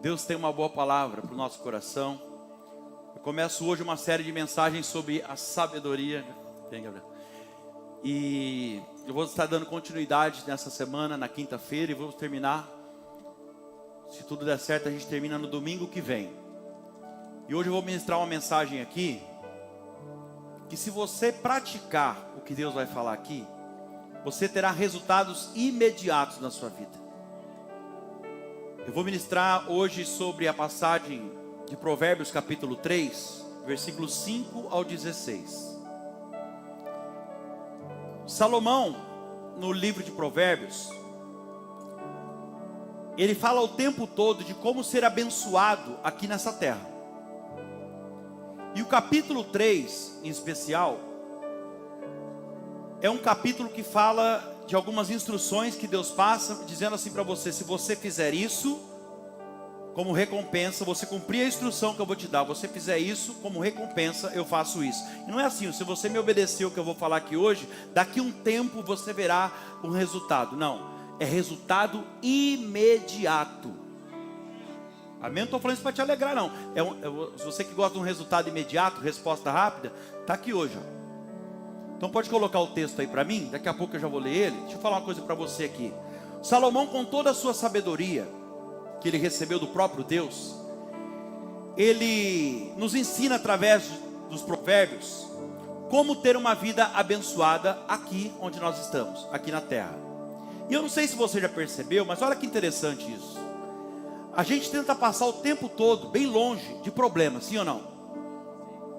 Deus tem uma boa palavra para o nosso coração. Eu começo hoje uma série de mensagens sobre a sabedoria. Vem, Gabriel. E eu vou estar dando continuidade nessa semana, na quinta-feira, e vamos terminar. Se tudo der certo, a gente termina no domingo que vem. E hoje eu vou ministrar uma mensagem aqui, que se você praticar o que Deus vai falar aqui, você terá resultados imediatos na sua vida. Eu vou ministrar hoje sobre a passagem de Provérbios capítulo 3, versículos 5 ao 16. Salomão, no livro de Provérbios, ele fala o tempo todo de como ser abençoado aqui nessa terra. E o capítulo 3, em especial, é um capítulo que fala de algumas instruções que Deus passa, dizendo assim para você: se você fizer isso, como recompensa, você cumprir a instrução que eu vou te dar, você fizer isso, como recompensa, eu faço isso. E não é assim, se você me obedecer o que eu vou falar aqui hoje, daqui um tempo você verá um resultado. Não, é resultado imediato. Amém? Não estou falando isso para te alegrar, não. Se você que gosta de um resultado imediato, resposta rápida, está aqui hoje, ó. Então pode colocar o texto aí para mim, daqui a pouco eu já vou ler ele. Deixa eu falar uma coisa para você aqui. Salomão, com toda a sua sabedoria, que ele recebeu do próprio Deus, ele nos ensina através dos provérbios, como ter uma vida abençoada aqui onde nós estamos, aqui na terra. E eu não sei se você já percebeu, mas olha que interessante isso. A gente tenta passar o tempo todo bem longe de problemas, sim ou não?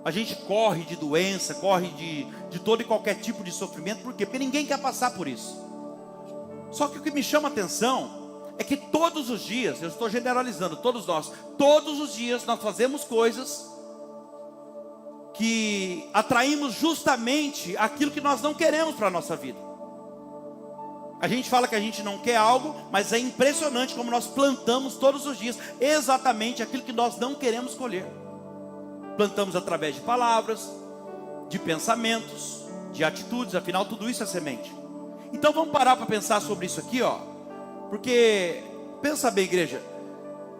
A gente corre de doença, corre de todo e qualquer tipo de sofrimento. Por quê? Porque ninguém quer passar por isso. Só que o que me chama a atenção é que todos os dias, eu estou generalizando, todos os dias nós fazemos coisas que atraímos justamente aquilo que nós não queremos para a nossa vida. A gente fala que a gente não quer algo, mas é impressionante como nós plantamos todos os dias exatamente aquilo que nós não queremos colher. Plantamos através de palavras, de pensamentos, de atitudes, afinal tudo isso é semente. Então vamos parar para pensar sobre isso aqui, ó. Porque, pensa bem, igreja,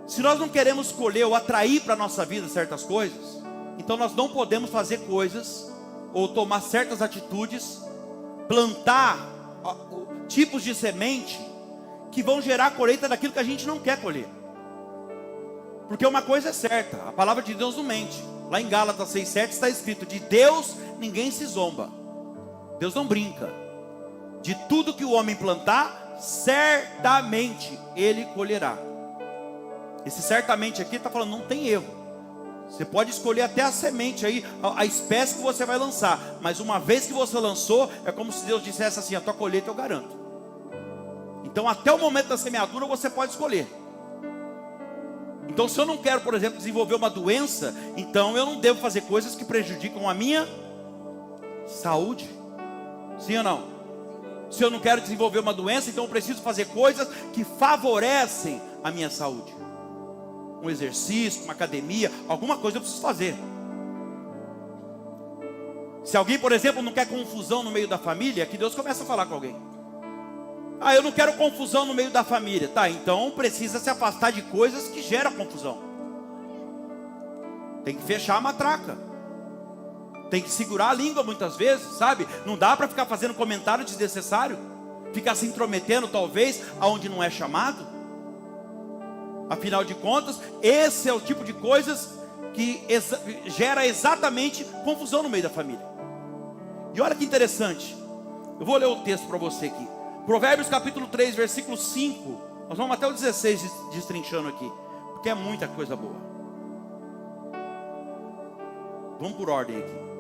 se nós não queremos colher ou atrair para a nossa vida certas coisas, então nós não podemos fazer coisas, ou tomar certas atitudes, plantar tipos de semente, que vão gerar a colheita daquilo que a gente não quer colher. Porque uma coisa é certa, a palavra de Deus não mente. Lá em Gálatas 6,7 está escrito: de Deus ninguém se zomba, Deus não brinca. De tudo que o homem plantar, certamente ele colherá. Esse certamente aqui está falando, não tem erro. Você pode escolher até a semente aí, a espécie que você vai lançar, mas uma vez que você lançou, é como se Deus dissesse assim: a tua colheita eu garanto. Então até o momento da semeadura você pode escolher. Então se eu não quero, por exemplo, desenvolver uma doença, então eu não devo fazer coisas que prejudicam a minha saúde. Sim ou não? Se eu não quero desenvolver uma doença, então eu preciso fazer coisas que favorecem a minha saúde. Um exercício, uma academia, alguma coisa eu preciso fazer. Se alguém, por exemplo, não quer confusão no meio da família, que Deus começa a falar com alguém. Ah, eu não quero confusão no meio da família. Tá, então precisa se afastar de coisas que geram confusão. Tem que fechar a matraca. Tem que segurar a língua muitas vezes, sabe? Não dá para ficar fazendo comentário desnecessário. Ficar se intrometendo talvez aonde não é chamado. Afinal de contas, esse é o tipo de coisas que gera exatamente confusão no meio da família. E olha que interessante. Eu vou ler o texto para você aqui. Provérbios capítulo 3, versículo 5. Nós vamos até o 16 destrinchando aqui, porque é muita coisa boa. Vamos por ordem aqui.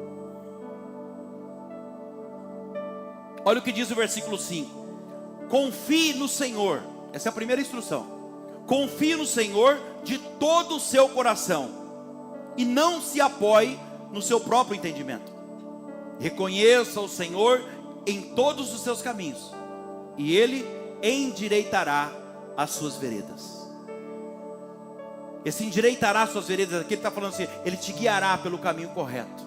Olha o que diz o versículo 5. Confie no Senhor. Essa é a primeira instrução. Confie no Senhor de todo o seu coração, e não se apoie no seu próprio entendimento. Reconheça o Senhor em todos os seus caminhos, e Ele endireitará as suas veredas. Esse endireitará as suas veredas aqui, Ele está falando assim: Ele te guiará pelo caminho correto.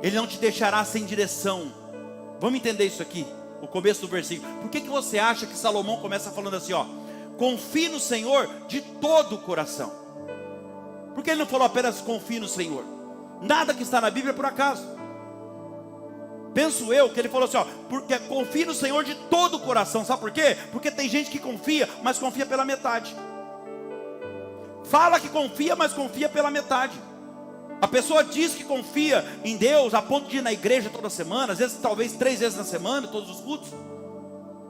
Ele não te deixará sem direção. Vamos entender isso aqui, o começo do versículo. Por que você acha que Salomão começa falando assim, ó: confie no Senhor de todo o coração. Por que ele não falou apenas confie no Senhor? Nada que está na Bíblia é por acaso. Penso eu que ele falou assim, porque confie no Senhor de todo o coração. Sabe por quê? Porque tem gente que confia, mas confia pela metade. Fala que confia, mas confia pela metade. A pessoa diz que confia em Deus a ponto de ir na igreja toda semana, às vezes talvez 3 vezes na semana, todos os cultos,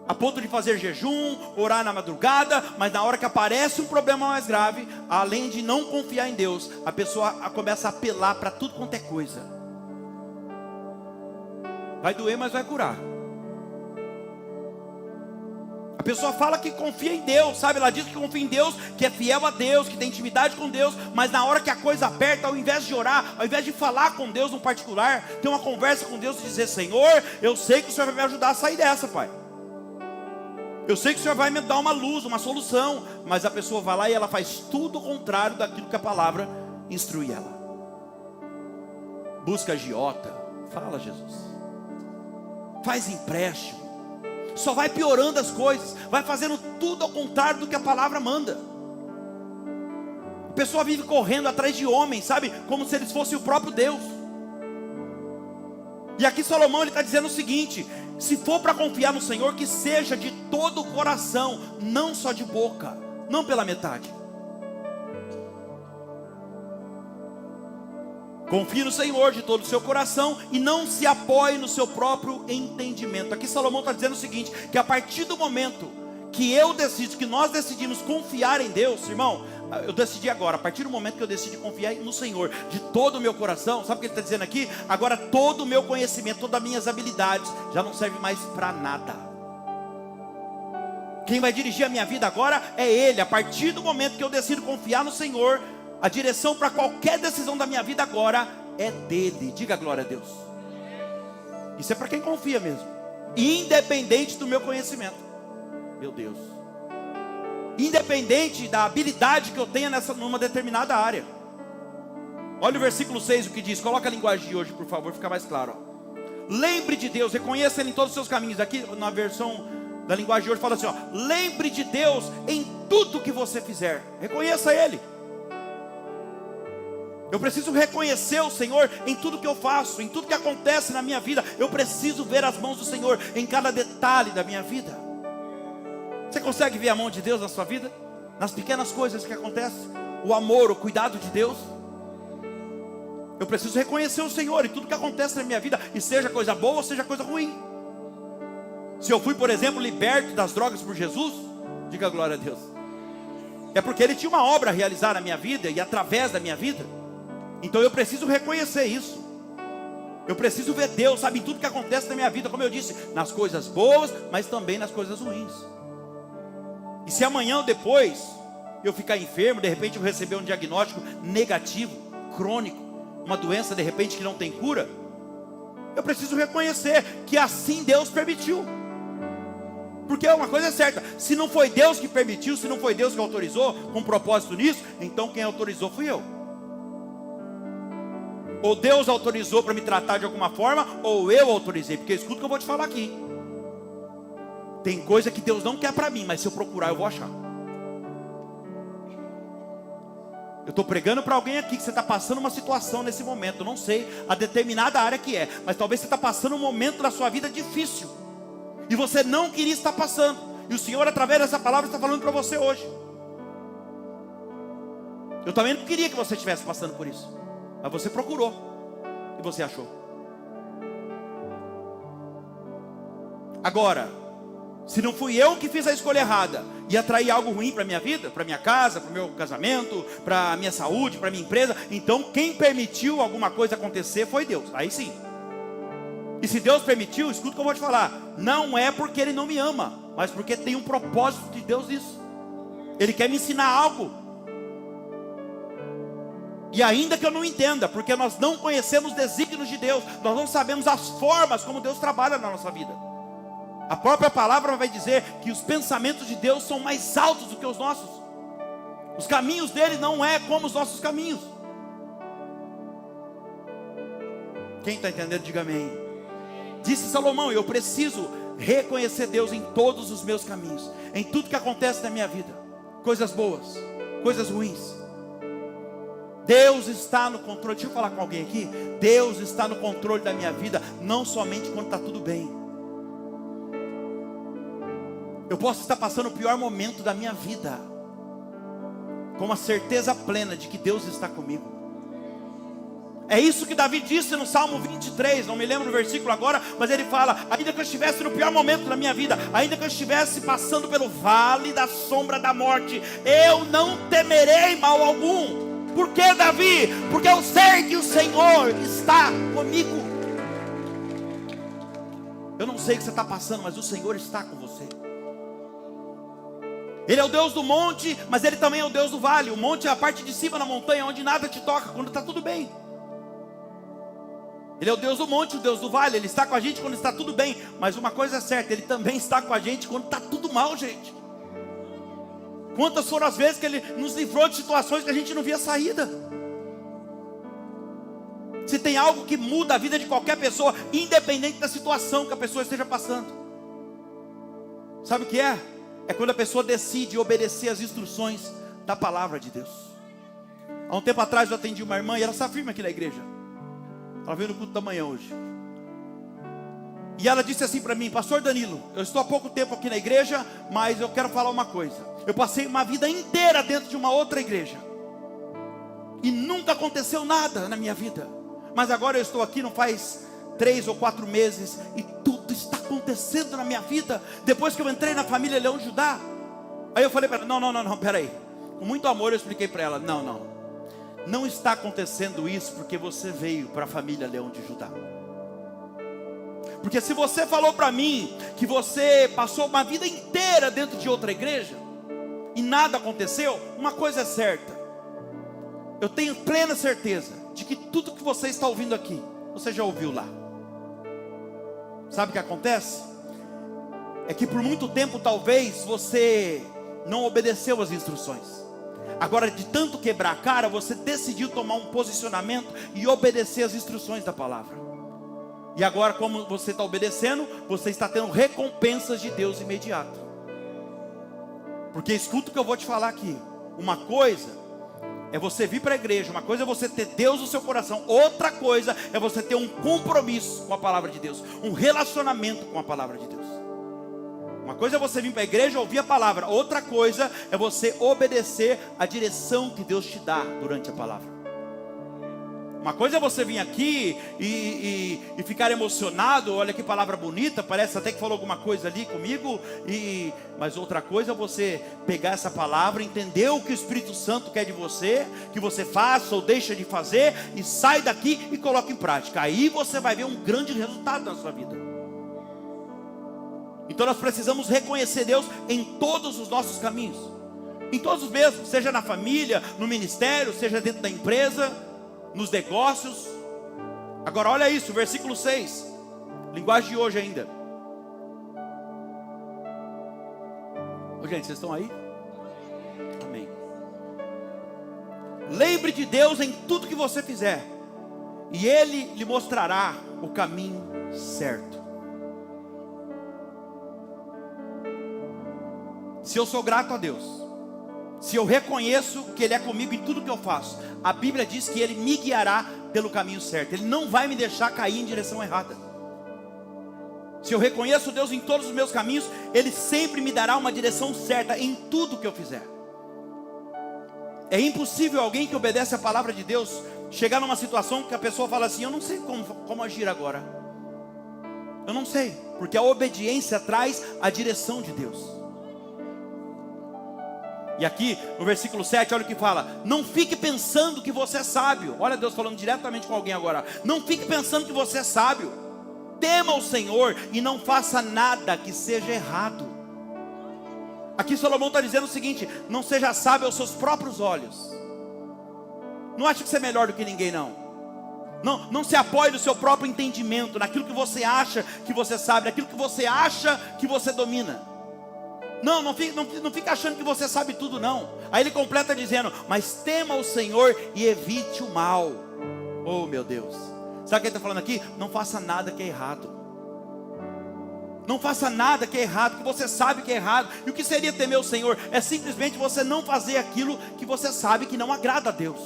a ponto de fazer jejum, orar na madrugada, mas na hora que aparece um problema mais grave, além de não confiar em Deus, a pessoa começa a apelar para tudo quanto é coisa. Vai doer, mas vai curar. A pessoa fala que confia em Deus, sabe? Ela diz que confia em Deus, que é fiel a Deus, que tem intimidade com Deus, mas na hora que a coisa aperta, ao invés de orar, ao invés de falar com Deus no particular, ter uma conversa com Deus e dizer, Senhor, eu sei que o Senhor vai me ajudar a sair dessa, Pai. Eu sei que o Senhor vai me dar uma luz, uma solução, mas a pessoa vai lá e ela faz tudo o contrário daquilo que a palavra instrui ela. Busca agiota, fala Jesus, faz empréstimo, só vai piorando as coisas, vai fazendo tudo ao contrário do que a palavra manda. A pessoa vive correndo atrás de homens, sabe, como se eles fossem o próprio Deus. E aqui Salomão está dizendo o seguinte, se for para confiar no Senhor, que seja de todo o coração, não só de boca, não pela metade. Confie no Senhor de todo o seu coração e não se apoie no seu próprio entendimento. Aqui Salomão está dizendo o seguinte, que a partir do momento que eu decido, que nós decidimos confiar em Deus, irmão, eu decidi agora, a partir do momento que eu decidi confiar no Senhor de todo o meu coração, sabe o que ele está dizendo aqui? Agora todo o meu conhecimento, todas as minhas habilidades já não serve mais para nada. Quem vai dirigir a minha vida agora é Ele. A partir do momento que eu decido confiar no Senhor, a direção para qualquer decisão da minha vida agora é dele. Diga glória a Deus. Isso é para quem confia mesmo, independente do meu conhecimento. Meu Deus, independente da habilidade que eu tenha numa determinada área. Olha o versículo 6, o que diz. Coloca a linguagem de hoje, por favor, fica mais claro. Lembre de Deus, reconheça Ele em todos os seus caminhos. Aqui na versão da linguagem de hoje fala assim, lembre de Deus em tudo que você fizer. Reconheça Ele. Eu preciso reconhecer o Senhor em tudo que eu faço, em tudo que acontece na minha vida. Eu preciso ver as mãos do Senhor em cada detalhe da minha vida. Você consegue ver a mão de Deus na sua vida? Nas pequenas coisas que acontecem? O amor, o cuidado de Deus? Eu preciso reconhecer o Senhor em tudo que acontece na minha vida, e seja coisa boa ou seja coisa ruim. Se eu fui, por exemplo, liberto das drogas por Jesus, diga glória a Deus. É porque Ele tinha uma obra a realizar na minha vida e através da minha vida. Então eu preciso reconhecer isso. Eu preciso ver Deus, sabe, em tudo que acontece na minha vida, como eu disse, nas coisas boas, mas também nas coisas ruins. E se amanhã ou depois eu ficar enfermo, de repente eu receber um diagnóstico negativo, crônico, uma doença de repente que não tem cura, eu preciso reconhecer que assim Deus permitiu. Porque uma coisa é certa, se não foi Deus que permitiu, se não foi Deus que autorizou, com propósito nisso, então quem autorizou fui eu. Ou Deus autorizou para me tratar de alguma forma, ou eu autorizei, porque escuta o que eu vou te falar aqui. Tem coisa que Deus não quer para mim, mas se eu procurar eu vou achar. Eu estou pregando para alguém aqui que você está passando uma situação nesse momento, eu não sei a determinada área que é, mas talvez você está passando um momento da sua vida difícil, e você não queria estar passando, e o Senhor através dessa palavra está falando para você hoje. Eu também não queria que você estivesse passando por isso, mas você procurou, e você achou. Agora, se não fui eu que fiz a escolha errada e atraí algo ruim para a minha vida, para a minha casa, para o meu casamento, para a minha saúde, para a minha empresa, então quem permitiu alguma coisa acontecer foi Deus, aí sim. E se Deus permitiu, escuta o que eu vou te falar, não é porque Ele não me ama, mas porque tem um propósito de Deus nisso. Ele quer me ensinar algo. E ainda que eu não entenda, porque nós não conhecemos os desígnios de Deus, nós não sabemos as formas como Deus trabalha na nossa vida. A própria palavra vai dizer que os pensamentos de Deus são mais altos do que os nossos. Os caminhos dele não é como os nossos caminhos. Quem está entendendo, diga amém. Disse Salomão, eu preciso reconhecer Deus em todos os meus caminhos, em tudo que acontece na minha vida. coisas boas, coisas ruins. Deus está no controle. Deixa eu falar com alguém aqui. Deus está no controle da minha vida, não somente quando está tudo bem. Eu posso estar passando o pior momento da minha vida, com a certeza plena de que Deus está comigo. É isso que Davi disse no Salmo 23, não me lembro o versículo agora, mas ele fala: ainda que eu estivesse no pior momento da minha vida, ainda que eu estivesse passando pelo vale da sombra da morte, eu não temerei mal algum. Por que, Davi? Porque eu sei que o Senhor está comigo. Eu não sei o que você está passando, mas o Senhor está com você. Ele é o Deus do monte, mas Ele também é o Deus do vale. O monte é a parte de cima da montanha, onde nada te toca, quando está tudo bem. Ele é o Deus do monte, o Deus do vale. Ele está com a gente quando está tudo bem. Mas uma coisa é certa, Ele também está com a gente quando está tudo mal, gente. Quantas foram as vezes que Ele nos livrou de situações que a gente não via saída? Se tem algo que muda a vida de qualquer pessoa, independente da situação que a pessoa esteja passando, sabe o que é? É quando a pessoa decide obedecer as instruções da palavra de Deus. Há um tempo atrás eu atendi uma irmã e ela está firme aqui na igreja. Ela veio no culto da manhã hoje. E ela disse assim para mim: pastor Danilo, eu estou há pouco tempo aqui na igreja, mas eu quero falar uma coisa. Eu passei uma vida inteira dentro de uma outra igreja e nunca aconteceu nada na minha vida. Mas agora eu estou aqui não faz 3 ou 4 meses e tudo está acontecendo na minha vida, depois que eu entrei na família Leão de Judá. Aí eu falei para ela: não, peraí. Com muito amor eu expliquei para ela: não está acontecendo isso porque você veio para a família Leão de Judá. Porque se você falou para mim que você passou uma vida inteira dentro de outra igreja e nada aconteceu, uma coisa é certa: eu tenho plena certeza de que tudo que você está ouvindo aqui, você já ouviu lá. Sabe o que acontece? É que por muito tempo talvez você não obedeceu as instruções. Agora, de tanto quebrar a cara, você decidiu tomar um posicionamento e obedecer as instruções da palavra. E agora, como você está obedecendo, você está tendo recompensas de Deus imediato. Porque escuta o que eu vou te falar aqui. Uma coisa é você vir para a igreja, uma coisa é você ter Deus no seu coração, outra coisa é você ter um compromisso com a palavra de Deus, um relacionamento com a palavra de Deus. Uma coisa é você vir para a igreja, ouvir a palavra, outra coisa é você obedecer a direção que Deus te dá durante a palavra. Uma coisa é você vir aqui e ficar emocionado: olha que palavra bonita, parece até que falou alguma coisa ali comigo. Mas outra coisa é você pegar essa palavra, entender o que o Espírito Santo quer de você, que você faça ou deixa de fazer, e sai daqui e coloca em prática. Aí você vai ver um grande resultado na sua vida. Então nós precisamos reconhecer Deus em todos os nossos caminhos, em todos os mesmos, seja na família, no ministério, seja dentro da empresa, nos negócios. Agora olha isso, versículo 6, linguagem de hoje ainda. Ô gente, vocês estão aí? Amém. Lembre de Deus em tudo que você fizer, e Ele lhe mostrará o caminho certo. Se eu sou grato a Deus, se eu reconheço que Ele é comigo em tudo que eu faço, a Bíblia diz que Ele me guiará pelo caminho certo. Ele não vai me deixar cair em direção errada. Se eu reconheço Deus em todos os meus caminhos, Ele sempre me dará uma direção certa em tudo que eu fizer. É impossível alguém que obedece a palavra de Deus chegar numa situação que a pessoa fala assim: eu não sei como agir agora. Eu não sei, porque a obediência traz a direção de Deus. E aqui no versículo 7, olha o que fala: não fique pensando que você é sábio. Olha Deus falando diretamente com alguém agora. Não fique pensando que você é sábio. Tema o Senhor e não faça nada que seja errado. Aqui Salomão está dizendo o seguinte: não seja sábio aos seus próprios olhos. Não ache que você é melhor do que ninguém, não se apoie no seu próprio entendimento, naquilo que você acha que você sabe, naquilo que você acha que você domina. Não fica achando que você sabe tudo, não. Aí ele completa dizendo: mas tema o Senhor e evite o mal. Oh meu Deus, sabe o que ele está falando aqui? Não faça nada que é errado. Não faça nada que é errado, que você sabe que é errado. E o que seria temer o Senhor? É simplesmente você não fazer aquilo que você sabe que não agrada a Deus.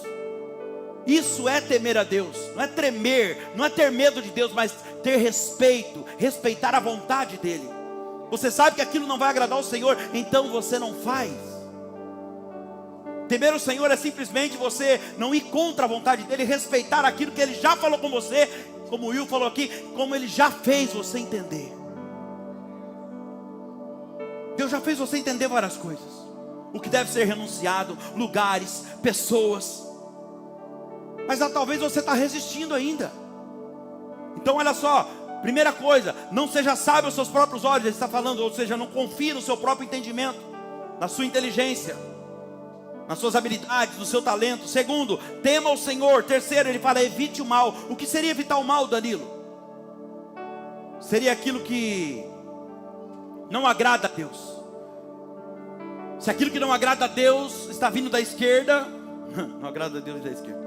Isso é temer a Deus. Não é tremer, não é ter medo de Deus, mas ter respeito, respeitar a vontade dEle. Você sabe que aquilo não vai agradar o Senhor, então você não faz. Temer o Senhor é simplesmente você não ir contra a vontade dEle, respeitar aquilo que Ele já falou com você, como o Will falou aqui, como Ele já fez você entender. Deus já fez você entender várias coisas. O que deve ser renunciado, lugares, pessoas. Mas talvez você está resistindo ainda. Então olha só, primeira coisa, não seja sábio aos seus próprios olhos. Ele está falando, ou seja, não confie no seu próprio entendimento, na sua inteligência, nas suas habilidades, no seu talento. Segundo, tema o Senhor. Terceiro, ele fala, evite o mal. O que seria evitar o mal, Danilo? Seria aquilo que não agrada a Deus. Se aquilo que não agrada a Deus está vindo da esquerda, não agrada a Deus da esquerda.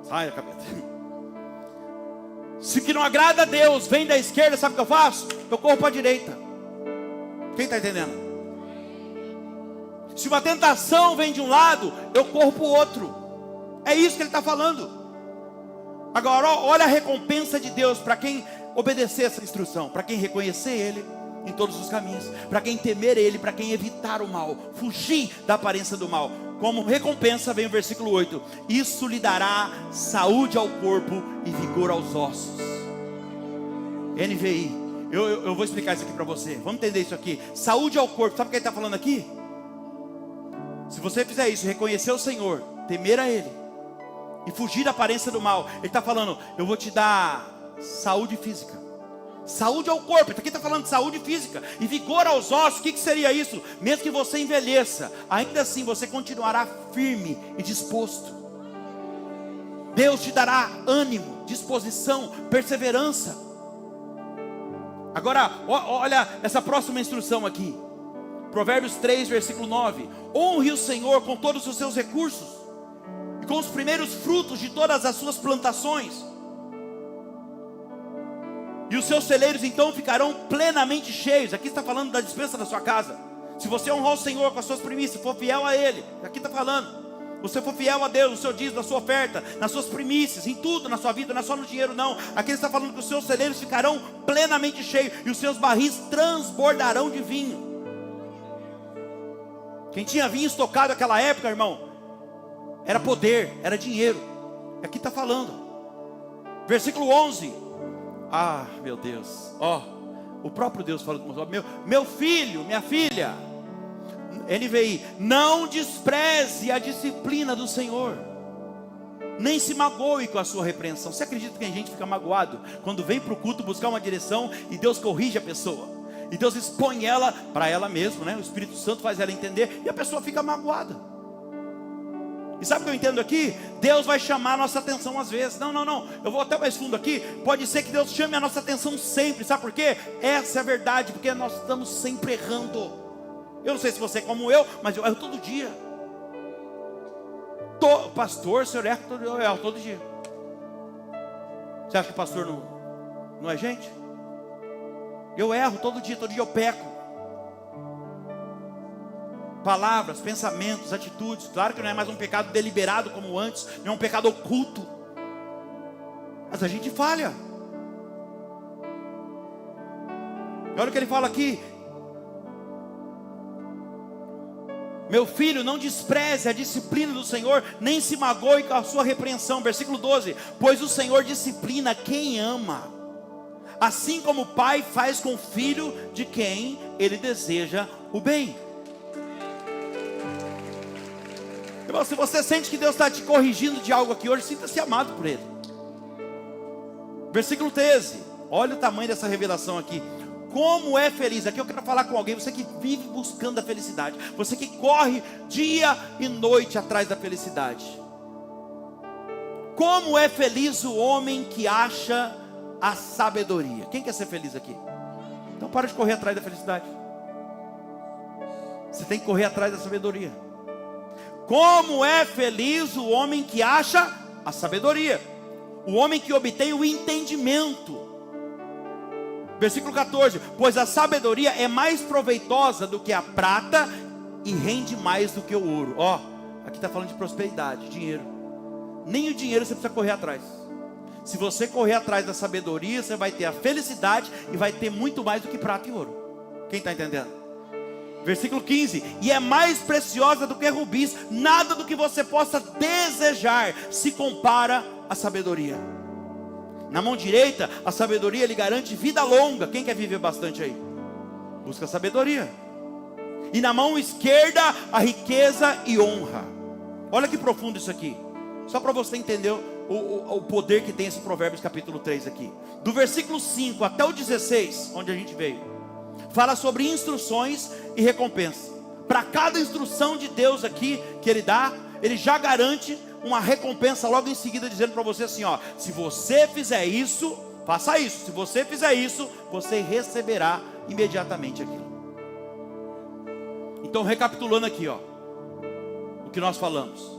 Sai a cabeça. Se o que não agrada a Deus vem da esquerda, sabe o que eu faço? Eu corro para a direita. Quem está entendendo? Se uma tentação vem de um lado, eu corro para o outro. É isso que ele está falando. Agora, olha a recompensa de Deus para quem obedecer essa instrução, para quem reconhecer Ele em todos os caminhos, para quem temer Ele, para quem evitar o mal, fugir da aparência do mal. Como recompensa vem o versículo 8: isso lhe dará saúde ao corpo e vigor aos ossos. NVI, eu vou explicar isso aqui para você. Vamos entender isso aqui. Saúde ao corpo, sabe o que ele está falando aqui? Se você fizer isso, reconhecer o Senhor, temer a Ele e fugir da aparência do mal, Ele está falando, eu vou te dar saúde física, saúde ao corpo. Aqui está falando de saúde física e vigor aos ossos. O que seria isso? Mesmo que você envelheça, ainda assim você continuará firme e disposto. Deus te dará ânimo, disposição, perseverança. Agora, olha essa próxima instrução aqui, Provérbios 3, versículo 9: honre o Senhor com todos os seus recursos e com os primeiros frutos de todas as suas plantações, e os seus celeiros então ficarão plenamente cheios. Aqui está falando da despensa da sua casa. Se você honrar o Senhor com as suas primícias, for fiel a Ele, aqui está falando, você for fiel a Deus, no seu dízimo, na sua oferta, nas suas primícias, em tudo na sua vida, não é só no dinheiro não. Aqui ele está falando que os seus celeiros ficarão plenamente cheios e os seus barris transbordarão de vinho. Quem tinha vinho estocado naquela época, irmão, era poder, era dinheiro. Aqui está falando, versículo 11. Ah, meu Deus, o próprio Deus falando com meu filho, minha filha, NVI, não despreze a disciplina do Senhor, nem se magoe com a sua repreensão. Você acredita que tem gente que fica magoado quando vem para o culto buscar uma direção e Deus corrige a pessoa, e Deus expõe ela para ela mesma, né? O Espírito Santo faz ela entender e a pessoa fica magoada. E sabe o que eu entendo aqui? Deus vai chamar a nossa atenção às vezes. Não, eu vou até mais fundo aqui. Pode ser que Deus chame a nossa atenção sempre. Sabe por quê? Essa é a verdade, porque nós estamos sempre errando. Eu não sei se você é como eu, mas eu erro todo dia. Pastor, o senhor erra todo dia? Eu erro todo dia. Você acha que o pastor não é gente? Eu erro todo dia eu peco. Palavras, pensamentos, atitudes. Claro que não é mais um pecado deliberado como antes, não é um pecado oculto, mas a gente falha. E olha o que ele fala aqui: meu filho, não despreze a disciplina do Senhor, nem se magoe com a sua repreensão. Versículo 12: pois o Senhor disciplina quem ama, assim como o pai faz com o filho de quem ele deseja o bem. Irmão, se você sente que Deus está te corrigindo de algo aqui hoje, sinta-se amado por Ele. Versículo 13, olha o tamanho dessa revelação aqui. Como é feliz, aqui eu quero falar com alguém, você que vive buscando a felicidade, você que corre dia e noite atrás da felicidade. Como é feliz o homem que acha a sabedoria. Quem quer ser feliz aqui? Então para de correr atrás da felicidade. Você tem que correr atrás da sabedoria. Como é feliz o homem que acha a sabedoria. O homem que obtém o entendimento. Versículo 14: pois a sabedoria é mais proveitosa do que a prata e rende mais do que o ouro. Ó, aqui está falando de prosperidade, dinheiro. Nem o dinheiro você precisa correr atrás. Se você correr atrás da sabedoria, você vai ter a felicidade e vai ter muito mais do que prata e ouro. Quem está entendendo? Versículo 15: e é mais preciosa do que rubis, nada do que você possa desejar se compara à sabedoria. Na mão direita, a sabedoria lhe garante vida longa. Quem quer viver bastante aí? Busca a sabedoria. E na mão esquerda, a riqueza e honra. Olha que profundo isso aqui. Só para você entender o poder que tem esse Provérbios capítulo 3 aqui. Do versículo 5 até o 16, onde a gente veio, fala sobre instruções e recompensa. Para cada instrução de Deus aqui que Ele dá, Ele já garante uma recompensa logo em seguida, dizendo para você assim, ó: se você fizer isso, faça isso. Se você fizer isso, você receberá imediatamente aquilo. Então, recapitulando aqui, ó, o que nós falamos.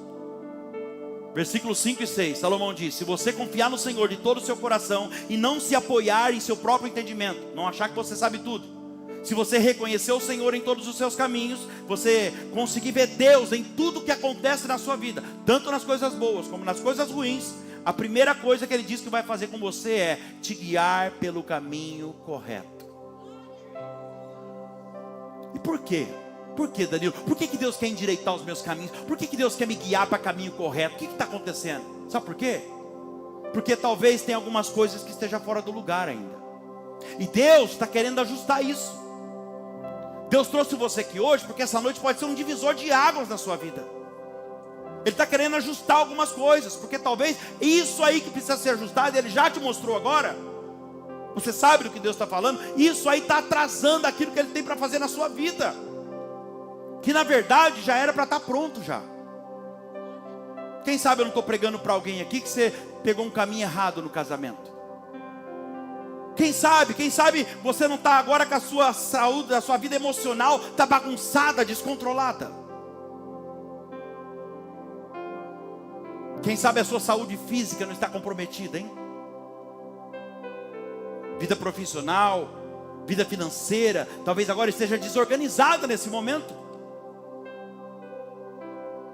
Versículos 5 e 6, Salomão diz: se você confiar no Senhor de todo o seu coração e não se apoiar em seu próprio entendimento, não achar que você sabe tudo, se você reconhecer o Senhor em todos os seus caminhos, você conseguir ver Deus em tudo que acontece na sua vida, tanto nas coisas boas como nas coisas ruins, a primeira coisa que Ele diz que vai fazer com você é te guiar pelo caminho correto. E por quê? Por que, Danilo? Por que Deus quer endireitar os meus caminhos? Por que Deus quer me guiar para o caminho correto? O que está acontecendo? Sabe por quê? Porque talvez tenha algumas coisas que estejam fora do lugar ainda. E Deus está querendo ajustar isso. Deus trouxe você aqui hoje porque essa noite pode ser um divisor de águas na sua vida. Ele está querendo ajustar algumas coisas, porque talvez isso aí que precisa ser ajustado, Ele já te mostrou agora. Você sabe do que Deus está falando? Isso aí está atrasando aquilo que Ele tem para fazer na sua vida, que na verdade já era para estar pronto já. Quem sabe eu não estou pregando para alguém aqui que você pegou um caminho errado no casamento. Quem sabe você não está agora com a sua saúde, a sua vida emocional está bagunçada, descontrolada. Quem sabe a sua saúde física não está comprometida, hein? Vida profissional, vida financeira, talvez agora esteja desorganizada nesse momento.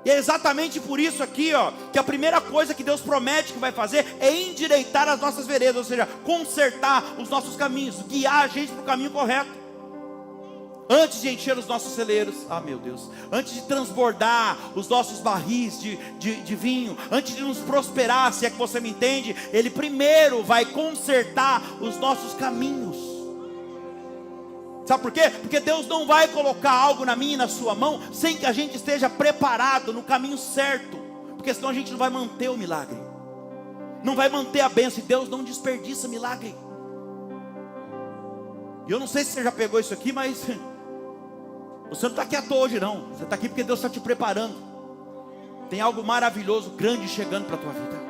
E é exatamente por isso aqui, ó, que a primeira coisa que Deus promete que vai fazer é endireitar as nossas veredas, ou seja, consertar os nossos caminhos, guiar a gente para o caminho correto. Antes de encher os nossos celeiros, meu Deus, antes de transbordar os nossos barris de vinho, antes de nos prosperar, se é que você me entende, Ele primeiro vai consertar os nossos caminhos. Sabe por quê? Porque Deus não vai colocar algo na minha e na sua mão sem que a gente esteja preparado no caminho certo, porque senão a gente não vai manter o milagre, não vai manter a bênção, e Deus não desperdiça milagre. E eu não sei se você já pegou isso aqui, mas você não está aqui à toa hoje não, você está aqui porque Deus está te preparando. Tem algo maravilhoso, grande chegando para a tua vida.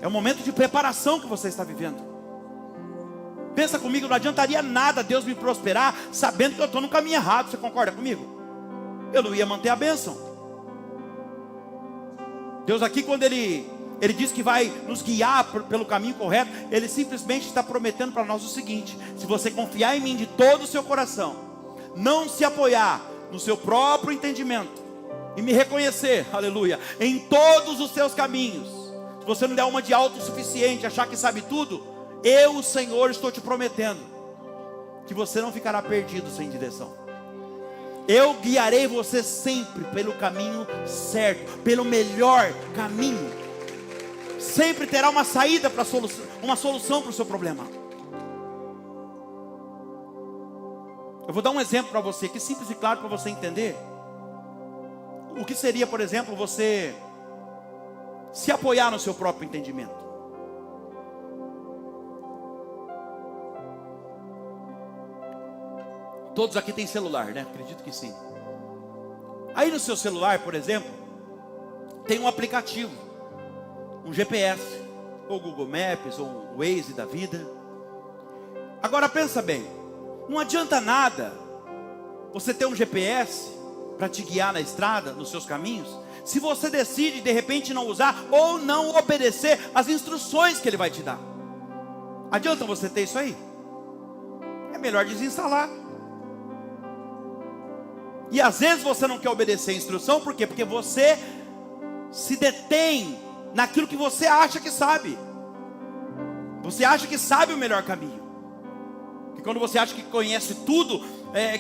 É um momento de preparação que você está vivendo. Pensa comigo, não adiantaria nada Deus me prosperar sabendo que eu estou no caminho errado. Você concorda comigo? Eu não ia manter a bênção. Deus aqui, quando Ele diz que vai nos guiar pelo caminho correto, Ele simplesmente está prometendo para nós o seguinte: se você confiar em mim de todo o seu coração, não se apoiar no seu próprio entendimento e me reconhecer, aleluia, em todos os seus caminhos, se você não der uma de autossuficiente, achar que sabe tudo, eu, o Senhor, estou te prometendo que você não ficará perdido sem direção. Eu guiarei você sempre pelo caminho certo, pelo melhor caminho. Sempre terá uma saída para uma solução para o seu problema. Eu vou dar um exemplo para você, que é simples e claro para você entender. O que seria, por exemplo, você se apoiar no seu próprio entendimento. Todos aqui têm celular, né? Acredito que sim. Aí no seu celular, por exemplo, tem um aplicativo, um GPS, ou Google Maps, ou um Waze da vida. Agora pensa bem, não adianta nada você ter um GPS para te guiar na estrada, nos seus caminhos, se você decide de repente não usar ou não obedecer as instruções que ele vai te dar. Adianta você ter isso aí? É melhor desinstalar. E às vezes você não quer obedecer a instrução, por quê? Porque você se detém naquilo que você acha que sabe. Você acha que sabe o melhor caminho. E quando você acha que conhece tudo,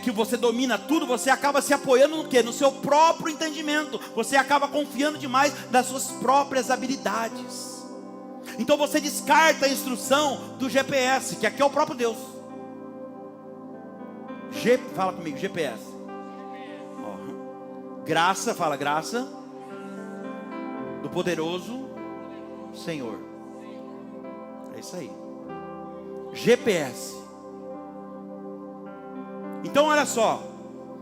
que você domina tudo, você acaba se apoiando no quê? No seu próprio entendimento. Você acaba confiando demais nas suas próprias habilidades. Então você descarta a instrução do GPS, que aqui é o próprio Deus. Fala comigo, GPS. Ó. Graça, fala graça do poderoso Senhor. É isso aí. GPS. Então olha só,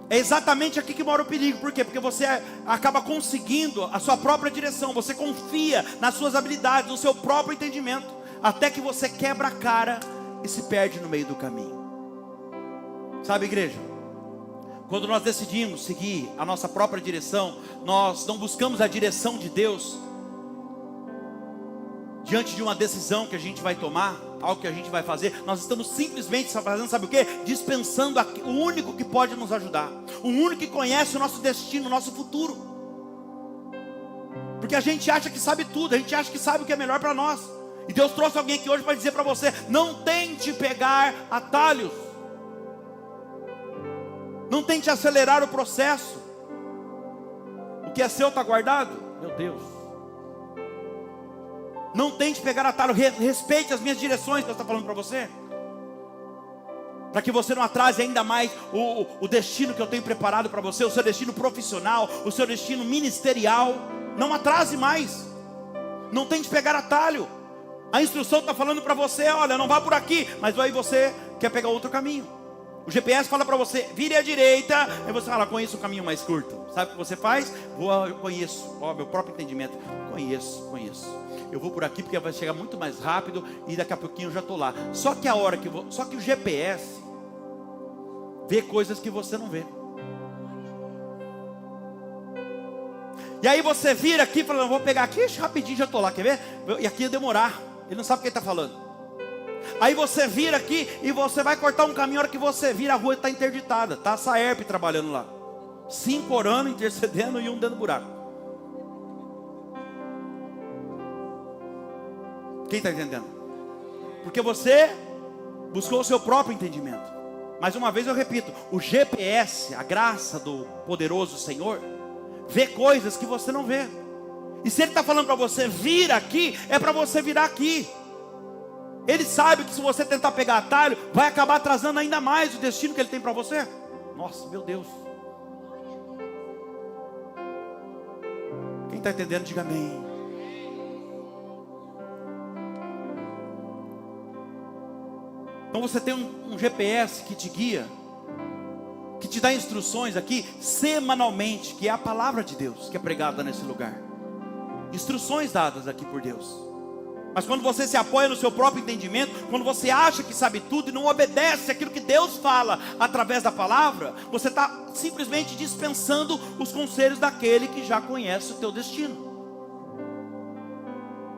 é exatamente aqui que mora o perigo. Por quê? Porque você acaba conseguindo a sua própria direção. Você confia nas suas habilidades, no seu próprio entendimento, até que você quebra a cara e se perde no meio do caminho. Sabe, igreja, quando nós decidimos seguir a nossa própria direção, nós não buscamos a direção de Deus diante de uma decisão que a gente vai tomar, algo que a gente vai fazer. Nós estamos simplesmente fazendo, sabe o que? Dispensando o único que pode nos ajudar, o único que conhece o nosso destino, o nosso futuro. Porque a gente acha que sabe tudo, a gente acha que sabe o que é melhor para nós. E Deus trouxe alguém aqui hoje para dizer para você: não tente pegar atalhos, não tente acelerar o processo. O que é seu está guardado. Meu Deus. Não tente pegar atalho, respeite as minhas direções que Deus está falando para você, para que você não atrase ainda mais o destino que eu tenho preparado para você, o seu destino profissional, o seu destino ministerial. Não atrase mais, não tente pegar atalho. A instrução está falando para você: olha, não vá por aqui, mas aí você quer pegar outro caminho. O GPS fala para você: vire à direita, aí você fala: conheço o caminho mais curto. Sabe o que você faz? Eu conheço, meu próprio entendimento, conheço. Eu vou por aqui porque vai chegar muito mais rápido e daqui a pouquinho eu já estou lá. Só que o GPS vê coisas que você não vê. E aí você vira aqui e fala: não, vou pegar aqui, rapidinho já estou lá, quer ver? E aqui ia demorar, ele não sabe o que ele está falando. Aí você vira aqui e você vai cortar um caminho. A hora que você vira, a rua está interditada, está a Saerp trabalhando lá, 5 orando, intercedendo e um dando buraco. Quem está entendendo? Porque você buscou o seu próprio entendimento. Mais uma vez eu repito, o GPS, a graça do poderoso Senhor, vê coisas que você não vê. E se Ele está falando para você vir aqui, é para você virar aqui. Ele sabe que se você tentar pegar atalho, vai acabar atrasando ainda mais o destino que Ele tem para você. Nossa, meu Deus. Quem está entendendo, diga amém. Então você tem um GPS que te guia, que te dá instruções aqui semanalmente, que é a palavra de Deus que é pregada nesse lugar. Instruções dadas aqui por Deus. Mas quando você se apoia no seu próprio entendimento, quando você acha que sabe tudo e não obedece aquilo que Deus fala através da palavra, você está simplesmente dispensando os conselhos daquele que já conhece o teu destino.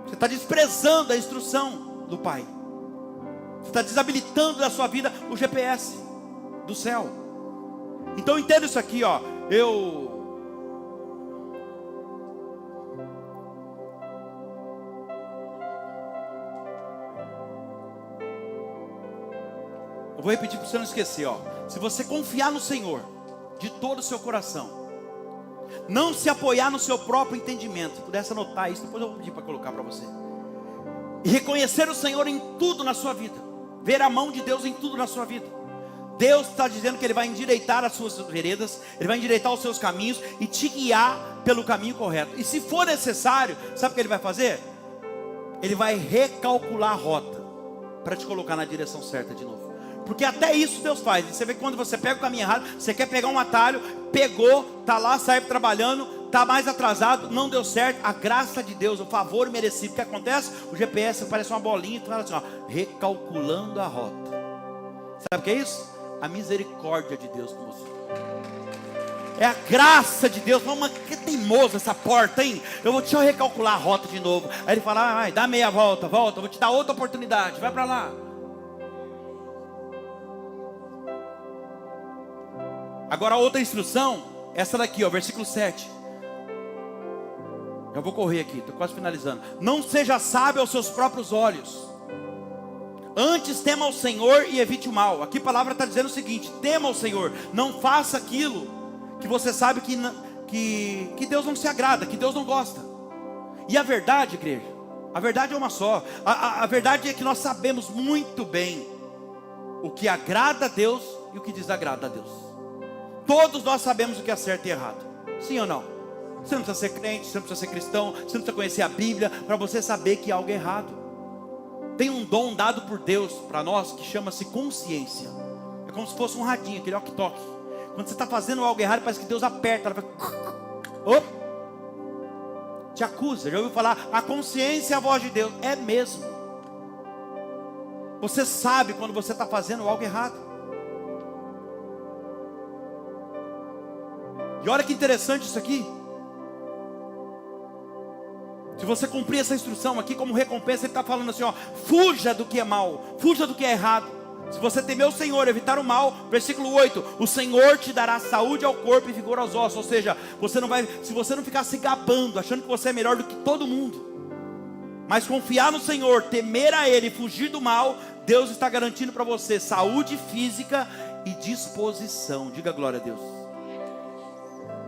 Você está desprezando a instrução do Pai. Você está desabilitando da sua vida o GPS do céu. Então entenda isso aqui, ó. Eu vou repetir para você não esquecer, ó. Se você confiar no Senhor de todo o seu coração, não se apoiar no seu próprio entendimento, se pudesse anotar isso, depois eu vou pedir para colocar para você, e reconhecer o Senhor em tudo na sua vida, ver a mão de Deus em tudo na sua vida. Deus está dizendo que Ele vai endireitar as suas veredas, Ele vai endireitar os seus caminhos e te guiar pelo caminho correto. E se for necessário, sabe o que Ele vai fazer? Ele vai recalcular a rota para te colocar na direção certa de novo. Porque até isso Deus faz. Você vê que quando você pega o caminho errado, você quer pegar um atalho, pegou, está lá, sai trabalhando, está mais atrasado, não deu certo. A graça de Deus, o favor merecido, o que acontece? O GPS parece uma bolinha, tu fala assim, ó, recalculando a rota. Sabe o que é isso? A misericórdia de Deus com você. É a graça de Deus. Mas que teimoso essa porta, hein? Deixa eu recalcular a rota de novo. Aí ele fala, ai, dá meia volta, volta, vou te dar outra oportunidade, vai para lá. Agora outra instrução, essa daqui, ó, versículo 7. Eu vou correr aqui, estou quase finalizando. Não seja sábio aos seus próprios olhos. Antes tema ao Senhor e evite o mal. Aqui a palavra está dizendo o seguinte: tema ao Senhor. Não faça aquilo que você sabe que Deus não se agrada, que Deus não gosta. E a verdade, igreja, a verdade é uma só. A verdade é que nós sabemos muito bem o que agrada a Deus e o que desagrada a Deus. Todos nós sabemos o que é certo e errado. Sim ou não? Você não precisa ser crente, você não precisa ser cristão, você não precisa conhecer a Bíblia para você saber que algo é errado. Tem um dom dado por Deus para nós que chama-se consciência. É como se fosse um radinho, aquele walkie-talkie. Quando você está fazendo algo errado, parece que Deus aperta, ela vai, opa, te acusa. Já ouviu falar? A consciência é a voz de Deus. É mesmo. Você sabe quando você está fazendo algo errado. E olha que interessante isso aqui. Se você cumprir essa instrução aqui como recompensa, ele está falando assim, ó, fuja do que é mal, fuja do que é errado. Se você temer o Senhor, evitar o mal, versículo 8, o Senhor te dará saúde ao corpo e vigor aos ossos. Ou seja, você não vai, se você não ficar se gabando, achando que você é melhor do que todo mundo, mas confiar no Senhor, temer a Ele, fugir do mal, Deus está garantindo para você saúde física e disposição. Diga glória a Deus.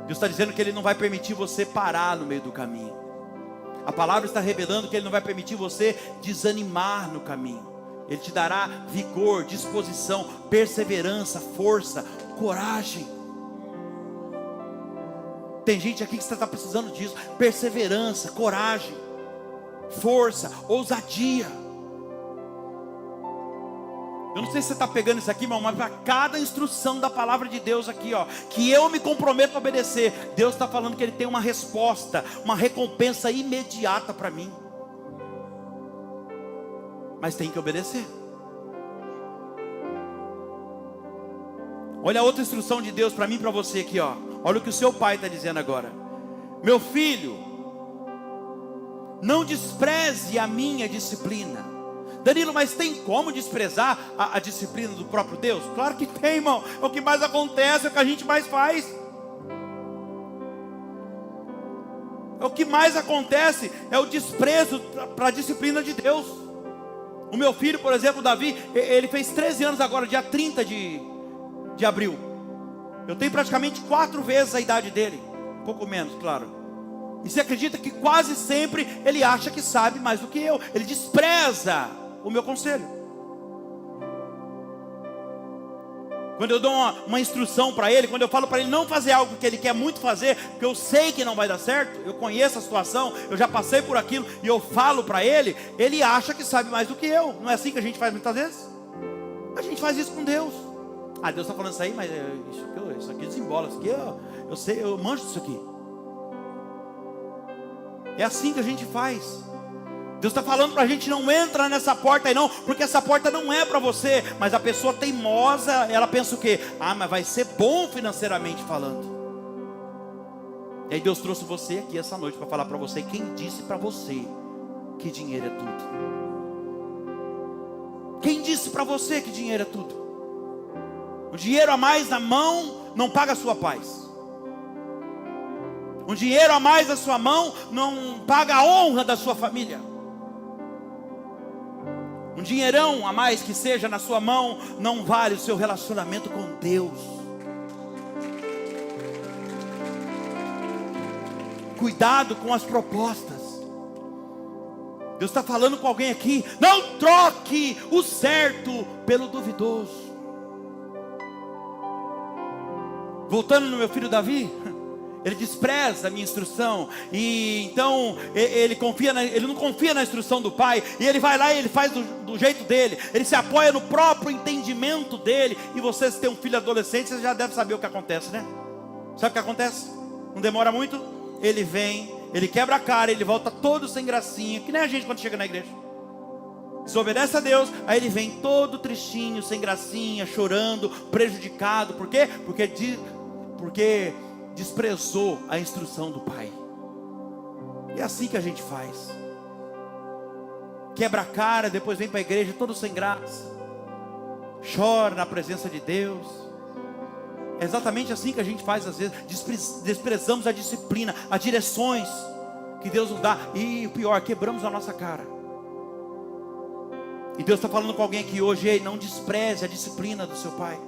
Deus está dizendo que Ele não vai permitir você parar no meio do caminho. A palavra está revelando que Ele não vai permitir você desanimar no caminho. Ele te dará vigor, disposição, perseverança, força, coragem. Tem gente aqui que está precisando disso. Perseverança, coragem, força, ousadia. Eu não sei se você está pegando isso aqui, irmão, mas para cada instrução da palavra de Deus aqui, ó, que eu me comprometo a obedecer, Deus está falando que Ele tem uma resposta, uma recompensa imediata para mim. Mas tem que obedecer. Olha a outra instrução de Deus para mim e para você aqui, ó. Olha o que o seu pai está dizendo agora. Meu filho, não despreze a minha disciplina. Danilo, mas tem como desprezar a disciplina do próprio Deus? Claro que tem, irmão. É o que mais acontece, é o que a gente mais faz. É o que mais acontece, é o desprezo para a disciplina de Deus. O meu filho, por exemplo, Davi, ele fez 13 anos agora, dia 30 de abril. Eu tenho praticamente 4 vezes a idade dele. Um pouco menos, claro. E você acredita que quase sempre ele acha que sabe mais do que eu. Ele despreza o meu conselho. Quando eu dou uma instrução para ele, quando eu falo para ele não fazer algo que ele quer muito fazer, porque eu sei que não vai dar certo, eu conheço a situação, eu já passei por aquilo, e eu falo para ele, ele acha que sabe mais do que eu. Não é assim que a gente faz muitas vezes? A gente faz isso com Deus. Ah, Deus está falando isso aí, mas isso aqui desembola, isso aqui eu sei, eu manjo disso aqui. É assim que a gente faz. Deus está falando para a gente não entra nessa porta aí não, porque essa porta não é para você. Mas a pessoa teimosa, ela pensa o quê? Ah, mas vai ser bom financeiramente falando. E aí Deus trouxe você aqui essa noite para falar para você, quem disse para você que dinheiro é tudo? Quem disse para você que dinheiro é tudo? O dinheiro a mais na mão não paga a sua paz. Um dinheiro a mais na sua mão não paga a honra da sua família. Um dinheirão a mais que seja na sua mão não vale o seu relacionamento com Deus. Cuidado com as propostas. Deus está falando com alguém aqui, não troque o certo pelo duvidoso. Voltando no meu filho Davi, ele despreza a minha instrução, e então ele não confia na instrução do pai, e ele vai lá e ele faz do jeito dele, ele se apoia no próprio entendimento dele. E você, se tem um filho adolescente, você já deve saber o que acontece, né? Sabe o que acontece? Não demora muito, ele vem, ele quebra a cara, ele volta todo sem gracinha, que nem a gente quando chega na igreja. Desobedece a Deus, aí ele vem todo tristinho, sem gracinha, chorando, prejudicado. Por quê? Porque desprezou a instrução do pai. E é assim que a gente faz. Quebra a cara, depois vem para a igreja todo sem graça, chora na presença de Deus. É exatamente assim que a gente faz às vezes. Desprezamos a disciplina, as direções que Deus nos dá. E o pior, quebramos a nossa cara. E Deus está falando com alguém aqui hoje: ei, não despreze a disciplina do seu pai,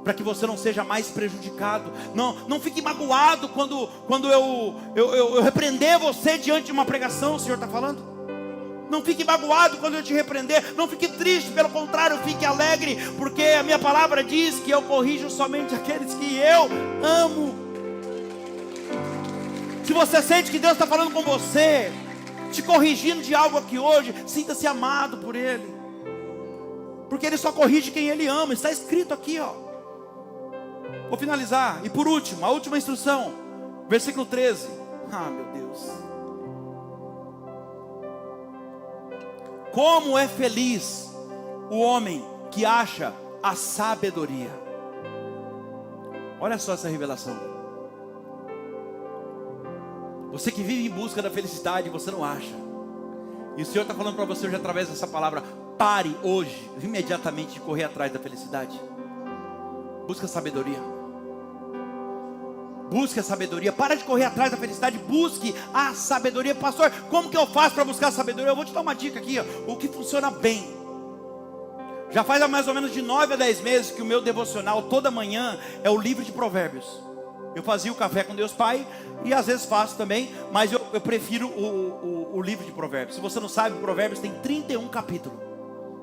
para que você não seja mais prejudicado. Não fique magoado quando eu repreender você diante de uma pregação. O Senhor está falando. Não fique magoado quando eu te repreender. Não fique triste, pelo contrário, fique alegre, porque a minha palavra diz que eu corrijo somente aqueles que eu amo. Se você sente que Deus está falando com você, te corrigindo de algo aqui hoje, sinta-se amado por Ele, porque Ele só corrige quem Ele ama. Está escrito aqui, ó. Vou finalizar. E por último, a última instrução, versículo 13. Ah, meu Deus. Como é feliz o homem que acha a sabedoria. Olha só essa revelação. Você que vive em busca da felicidade, você não acha. E o Senhor está falando para você hoje através dessa palavra: pare hoje, imediatamente, de correr atrás da felicidade. Busca sabedoria. Busque a sabedoria. Para de correr atrás da felicidade. Busque a sabedoria. Pastor, como que eu faço para buscar a sabedoria? Eu vou te dar uma dica aqui, ó. O que funciona bem. Já faz mais ou menos de 9 a 10 meses que o meu devocional toda manhã é o livro de Provérbios. Eu fazia o Café com Deus Pai, e às vezes faço também, mas eu prefiro o livro de Provérbios. Se você não sabe, Provérbios tem 31 capítulos.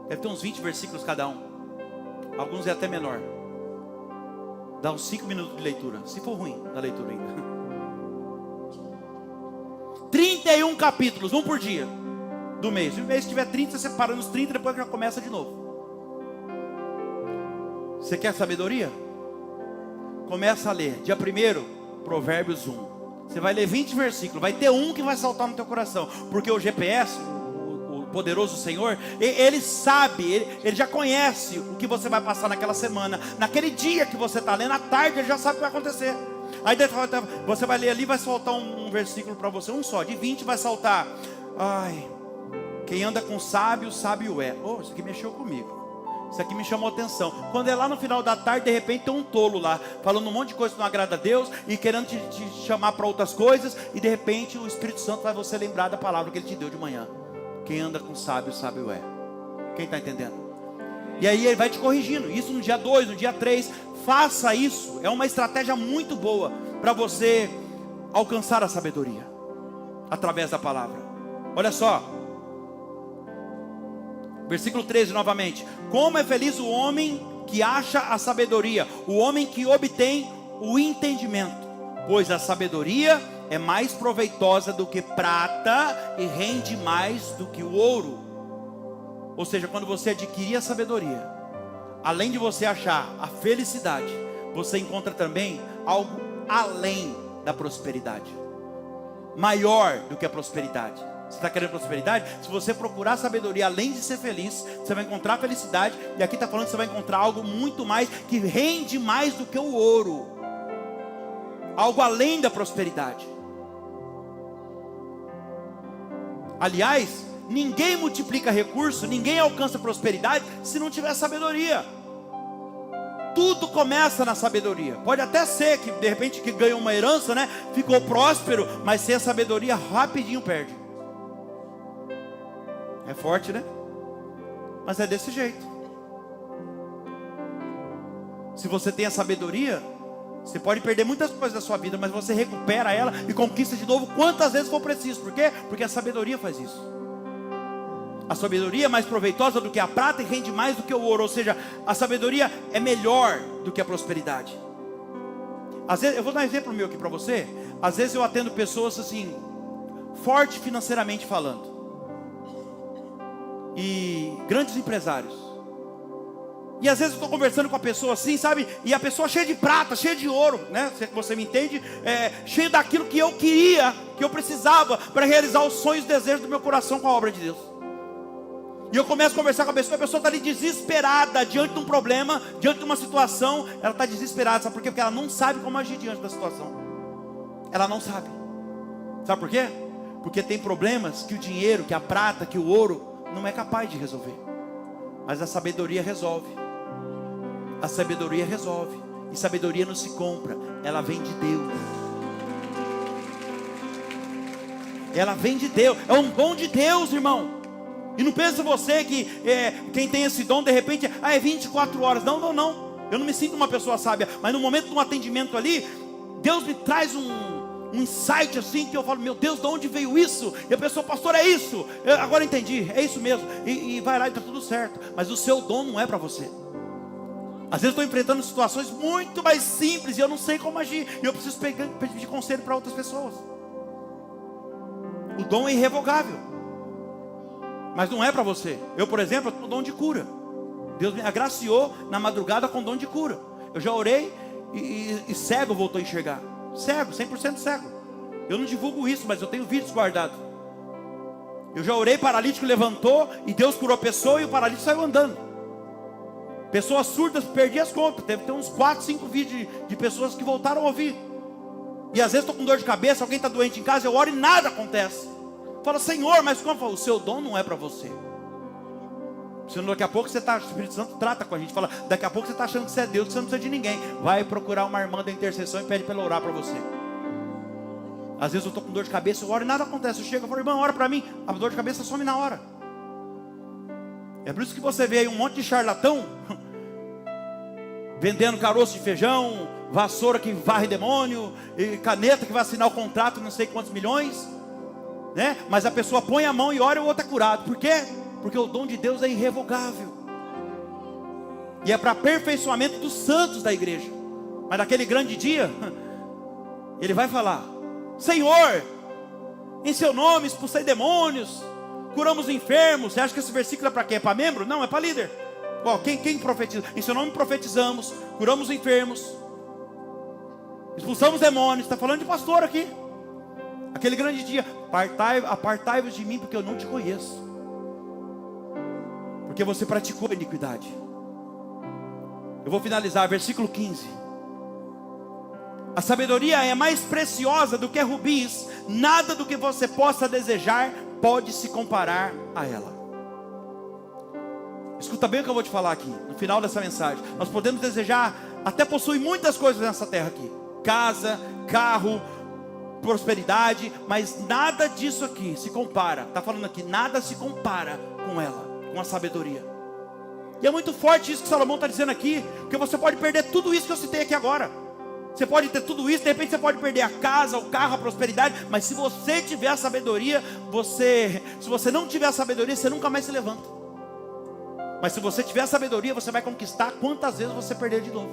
Deve ter uns 20 versículos cada um. Alguns é até menor. Dá uns 5 minutos de leitura, se for ruim da leitura ainda. 31 capítulos, um por dia do mês. Se o mês tiver 30, você separa nos 30, depois já começa de novo. Você quer sabedoria? Começa a ler. Dia 1º, Provérbios 1. Você vai ler 20 versículos. Vai ter um que vai saltar no teu coração, porque o GPS, o poderoso Senhor, Ele sabe, ele já conhece o que você vai passar naquela semana. Naquele dia que você está lendo, à tarde, Ele já sabe o que vai acontecer. Aí você vai ler ali, vai soltar um versículo para você, um só, de 20 vai saltar: ai, quem anda com sábio, sábio é. Oh, isso aqui mexeu comigo. Isso aqui me chamou atenção. Quando é lá no final da tarde, de repente tem um tolo lá, falando um monte de coisa que não agrada a Deus, e querendo te chamar para outras coisas. E de repente o Espírito Santo vai você lembrar da palavra que Ele te deu de manhã: quem anda com sábio, sábio é. Quem está entendendo? E aí Ele vai te corrigindo. Isso no dia 2, no dia 3. Faça isso. É uma estratégia muito boa para você alcançar a sabedoria através da palavra. Olha só, versículo 13 novamente: como é feliz o homem que acha a sabedoria, o homem que obtém o entendimento, pois a sabedoria é mais proveitosa do que prata e rende mais do que o ouro. Ou seja, quando você adquirir a sabedoria, além de você achar a felicidade, você encontra também algo além da prosperidade, maior do que a prosperidade. Você está querendo prosperidade? Se você procurar sabedoria, além de ser feliz, você vai encontrar felicidade. E aqui está falando que você vai encontrar algo muito mais, que rende mais do que o ouro, algo além da prosperidade. Aliás, ninguém multiplica recurso, ninguém alcança prosperidade se não tiver sabedoria. Tudo começa na sabedoria. Pode até ser que de repente que ganhou uma herança, né? Ficou próspero, mas sem a sabedoria rapidinho perde. É forte, né? Mas é desse jeito. Se você tem a sabedoria, você pode perder muitas coisas da sua vida, mas você recupera ela e conquista de novo quantas vezes for preciso. Por quê? Porque a sabedoria faz isso. A sabedoria é mais proveitosa do que a prata e rende mais do que o ouro. Ou seja, a sabedoria é melhor do que a prosperidade. Às vezes, eu vou dar um exemplo meu aqui para você. Às vezes eu atendo pessoas assim, forte financeiramente falando, e grandes empresários. E às vezes eu estou conversando com a pessoa assim, sabe? E a pessoa cheia de prata, cheia de ouro, né? Se você me entende, cheio daquilo que eu queria, que eu precisava para realizar os sonhos e desejos do meu coração com a obra de Deus. E eu começo a conversar com a pessoa está ali desesperada diante de um problema, diante de uma situação. Ela está desesperada, sabe por quê? Porque ela não sabe como agir diante da situação. ela não sabe. Sabe por quê? Porque tem problemas que o dinheiro, que a prata, que o ouro não é capaz de resolver. Mas a sabedoria resolve. A sabedoria resolve. E sabedoria não se compra, ela vem de Deus. Ela vem de Deus, é um dom de Deus, irmão. E não pensa você que quem tem esse dom, de repente, é 24 horas. Não, não, não. Eu não me sinto uma pessoa sábia, mas no momento de um atendimento ali, Deus me traz um insight assim, que eu falo, meu Deus, de onde veio isso? E a pessoa, pastor, é isso. Agora entendi, é isso mesmo. E vai lá e está tudo certo. Mas o seu dom não é para você. Às vezes eu estou enfrentando situações muito mais simples e eu não sei como agir. E eu preciso pedir conselho para outras pessoas. O dom é irrevogável, mas não é para você. Eu, por exemplo, eu tenho o dom de cura. Deus me agraciou na madrugada com dom de cura. Eu já orei e cego voltou a enxergar. Cego, 100% cego. Eu não divulgo isso, mas eu tenho vídeos guardados. Eu já orei, paralítico levantou e Deus curou a pessoa e o paralítico saiu andando. Pessoas surdas, perdi as contas. Deve ter uns 4, 5 vídeos de pessoas que voltaram a ouvir. E às vezes estou com dor de cabeça, alguém está doente em casa, eu oro e nada acontece. Fala, Senhor, mas como? Falo, o seu dom não é para você. Senão daqui a pouco você está, o Espírito Santo trata com a gente. Fala, daqui a pouco você está achando que você é Deus, que você não precisa de ninguém. Vai procurar uma irmã da intercessão e pede para ela orar para você. Às vezes eu estou com dor de cabeça, eu oro e nada acontece. Eu chego e falo, irmão, ora para mim. A dor de cabeça some na hora. É por isso que você vê aí um monte de charlatão vendendo caroço de feijão, vassoura que varre demônio, e caneta que vai assinar o contrato, não sei quantos milhões, né? Mas a pessoa põe a mão e ora e o outro é curado. Por quê? Porque o dom de Deus é irrevogável. E é para aperfeiçoamento dos santos da igreja. Mas naquele grande dia, ele vai falar, Senhor, em seu nome expulsei demônios, curamos enfermos. Você acha que esse versículo é para quê? É para membro? Não, é para líder. Bom, quem profetiza? Em seu nome profetizamos, curamos enfermos, expulsamos demônios. Está falando de pastor aqui. Aquele grande dia, apartai-vos de mim, porque eu não te conheço. Porque você praticou a iniquidade. Eu vou finalizar, versículo 15. A sabedoria é mais preciosa do que rubis. Nada do que você possa desejar pode se comparar a ela. Escuta bem o que eu vou te falar aqui, no final dessa mensagem. Nós podemos desejar, até possuir muitas coisas nessa terra aqui. Casa, carro, prosperidade. Mas nada disso aqui se compara. Está falando aqui, nada se compara com ela, com a sabedoria. E é muito forte isso que Salomão está dizendo aqui. Porque você pode perder tudo isso que eu citei aqui agora. Você pode ter tudo isso, de repente você pode perder a casa, o carro, a prosperidade. Mas se você tiver a sabedoria, se você não tiver a sabedoria, você nunca mais se levanta. Mas se você tiver a sabedoria, você vai conquistar quantas vezes você perder de novo.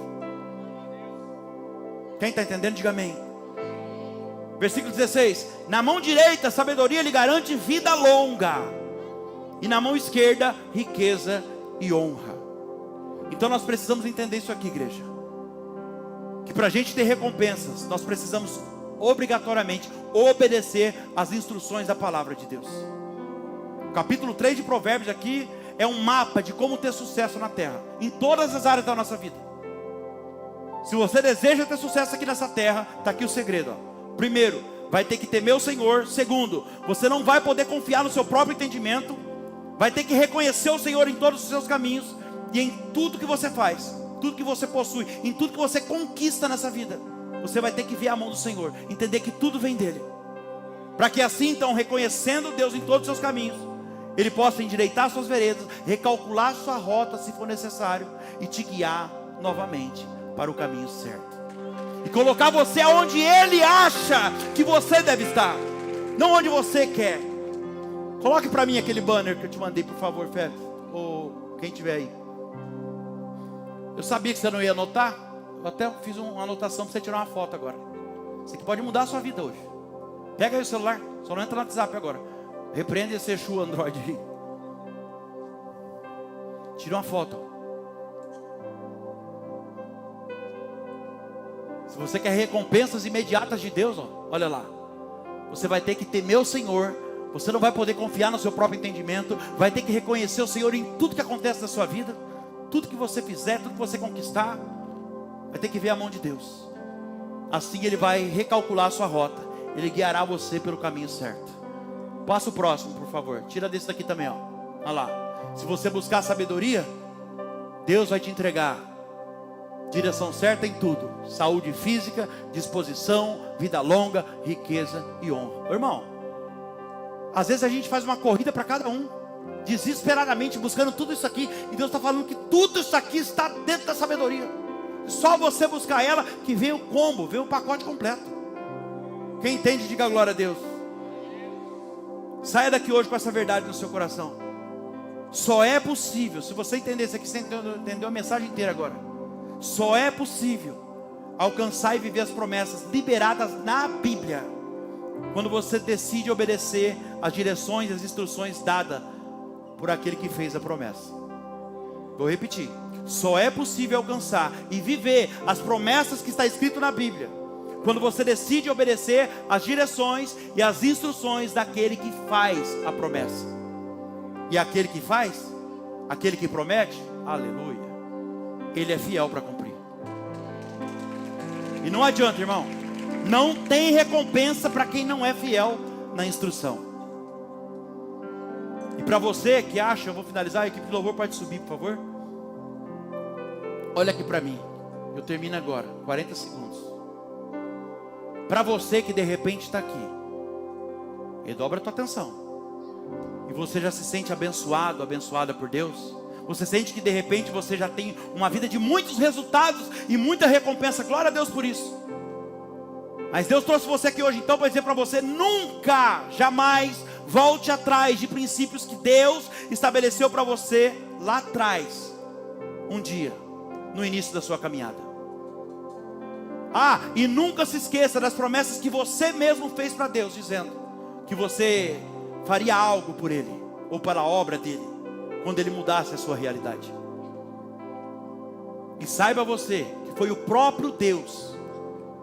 Quem está entendendo, diga amém. Versículo 16. Na mão direita, a sabedoria lhe garante vida longa, e na mão esquerda, riqueza e honra. Então nós precisamos entender isso aqui, igreja. Que para a gente ter recompensas, nós precisamos obrigatoriamente obedecer às instruções da palavra de Deus. O capítulo 3 de Provérbios aqui é um mapa de como ter sucesso na terra, em todas as áreas da nossa vida. Se você deseja ter sucesso aqui nessa terra, está aqui o segredo, ó. Primeiro, vai ter que temer o Senhor. Segundo, você não vai poder confiar no seu próprio entendimento. Vai ter que reconhecer o Senhor em todos os seus caminhos. E em tudo que você faz, tudo que você possui, em tudo que você conquista nessa vida, você vai ter que ver a mão do Senhor, entender que tudo vem dele. Para que assim então, reconhecendo Deus em todos os seus caminhos, Ele possa endireitar suas veredas, recalcular sua rota se for necessário, e te guiar novamente para o caminho certo. E colocar você aonde Ele acha que você deve estar, não onde você quer. Coloque para mim aquele banner que eu te mandei, por favor, Fé. Ou quem tiver aí. Eu sabia que você não ia anotar. Eu até fiz uma anotação para você tirar uma foto agora. Isso aqui pode mudar a sua vida hoje. Pega aí o celular, só não entra no WhatsApp agora. Repreende esse Exu Android aí. Tira uma foto. Se você quer recompensas imediatas de Deus, ó, olha lá. Você vai ter que temer o Senhor. Você não vai poder confiar no seu próprio entendimento. Vai ter que reconhecer o Senhor em tudo que acontece na sua vida. Tudo que você fizer, tudo que você conquistar, vai ter que ver a mão de Deus. assim Ele vai recalcular a sua rota. Ele guiará você pelo caminho certo. Passa o próximo, por favor. Tira desse daqui também, ó. Olha lá. Se você buscar sabedoria, Deus vai te entregar direção certa em tudo: saúde física, disposição, vida longa, riqueza e honra. Irmão, às vezes a gente faz uma corrida para cada um, desesperadamente buscando tudo isso aqui, e Deus está falando que tudo isso aqui está dentro da sabedoria. Só você buscar ela que vem o combo, vem o pacote completo. Quem entende, diga glória a Deus. Saia daqui hoje com essa verdade no seu coração. Só é possível, se você entender isso aqui, você entendeu a mensagem inteira agora. Só é possível alcançar e viver as promessas liberadas na Bíblia quando você decide obedecer as direções e as instruções dadas por aquele que fez a promessa. Vou repetir. Só é possível alcançar e viver as promessas que está escrito na Bíblia quando você decide obedecer as direções e as instruções daquele que faz a promessa. E aquele que faz, aquele que promete, aleluia, Ele é fiel para cumprir. E não adianta, irmão, não tem recompensa para quem não é fiel na instrução. E para você que acha, eu vou finalizar, a equipe de louvor pode subir, por favor. Olha aqui para mim, eu termino agora, 40 segundos. Para você que de repente está aqui, redobra a tua atenção. E você já se sente abençoado, abençoada por Deus. Você sente que de repente você já tem uma vida de muitos resultados e muita recompensa. Glória a Deus por isso. Mas Deus trouxe você aqui hoje então para dizer para você: nunca, jamais volte atrás de princípios que Deus estabeleceu para você lá atrás, um dia, no início da sua caminhada. E nunca se esqueça das promessas que você mesmo fez para Deus, dizendo que você faria algo por Ele, ou para a obra dEle, quando Ele mudasse a sua realidade. E saiba você, que foi o próprio Deus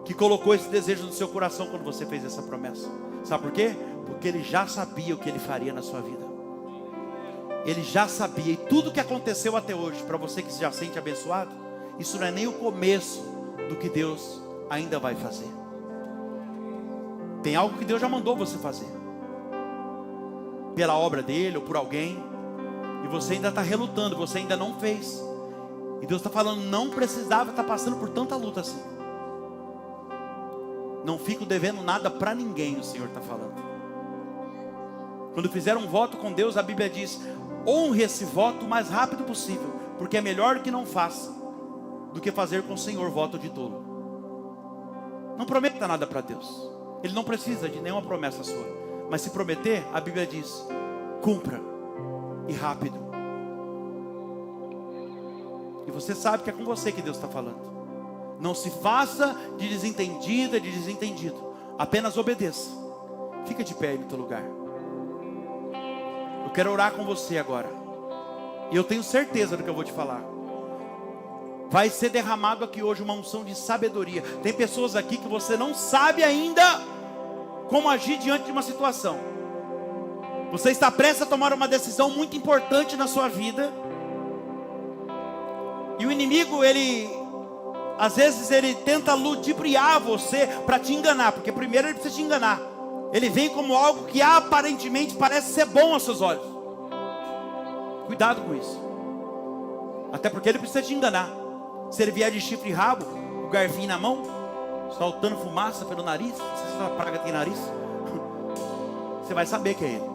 que colocou esse desejo no seu coração quando você fez essa promessa. Sabe por quê? Porque Ele já sabia o que Ele faria na sua vida. Ele já sabia, e tudo que aconteceu até hoje, para você que se já sente abençoado, isso não é nem o começo do que Deus ainda vai fazer. Tem algo que Deus já mandou você fazer, pela obra dEle ou por alguém, e você ainda está relutando, você ainda não fez. E Deus está falando: não precisava estar passando por tanta luta assim. Não fico devendo nada para ninguém, o Senhor está falando. Quando fizer um voto com Deus, a Bíblia diz: honre esse voto o mais rápido possível, porque é melhor que não faça do que fazer com o Senhor voto de tolo. Não prometa nada para Deus. Ele não precisa de nenhuma promessa sua. Mas se prometer, a Bíblia diz: cumpra, e rápido. E você sabe que é com você que Deus está falando. Não se faça de desentendida, de desentendido. Apenas obedeça. Fica de pé aí no teu lugar. Eu quero orar com você agora. E eu tenho certeza do que eu vou te falar. Vai ser derramado aqui hoje uma unção de sabedoria. Tem pessoas aqui que você não sabe ainda como agir diante de uma situação. Você está prestes a tomar uma decisão muito importante na sua vida. E o inimigo, às vezes ele tenta ludibriar você para te enganar. Porque primeiro ele precisa te enganar. Ele vem como algo que aparentemente parece ser bom aos seus olhos. Cuidado com isso. Até porque ele precisa te enganar. Se ele vier de chifre e rabo, o garfinho na mão, soltando fumaça pelo nariz, não sei se essa praga tem nariz, você vai saber que é ele.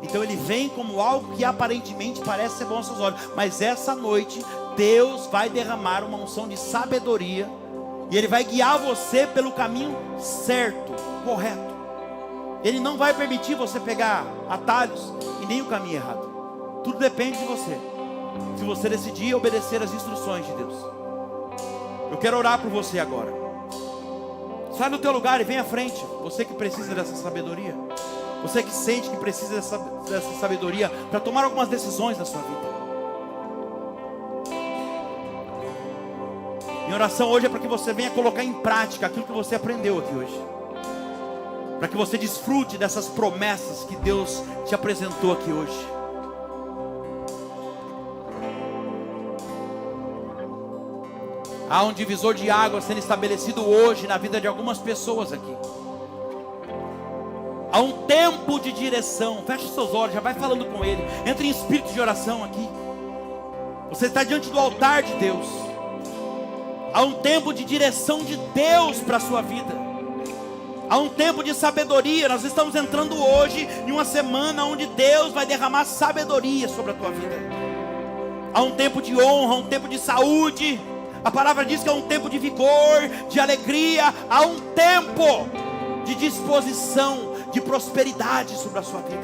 Então ele vem como algo que aparentemente parece ser bom aos seus olhos. Mas essa noite, Deus vai derramar uma unção de sabedoria, e Ele vai guiar você pelo caminho certo, correto. Ele não vai permitir você pegar atalhos e nem o caminho errado. Tudo depende de você. Se você decidir obedecer as instruções de Deus. Eu quero orar por você agora. Sai do teu lugar e vem à frente. Você que precisa dessa sabedoria. Você que sente que precisa dessa sabedoria para tomar algumas decisões na sua vida. Minha oração hoje é para que você venha colocar em prática aquilo que você aprendeu aqui hoje. Para que você desfrute dessas promessas que Deus te apresentou aqui hoje. Há um divisor de águas sendo estabelecido hoje na vida de algumas pessoas aqui. Há um tempo de direção. Feche os seus olhos, já vai falando com Ele. Entre em espírito de oração aqui. Você está diante do altar de Deus. Há um tempo de direção de Deus para a sua vida. Há um tempo de sabedoria. Nós estamos entrando hoje em uma semana onde Deus vai derramar sabedoria sobre a tua vida. Há um tempo de honra, um tempo de saúde. A palavra diz que é um tempo de vigor, de alegria. Há um tempo de disposição, de prosperidade sobre a sua vida.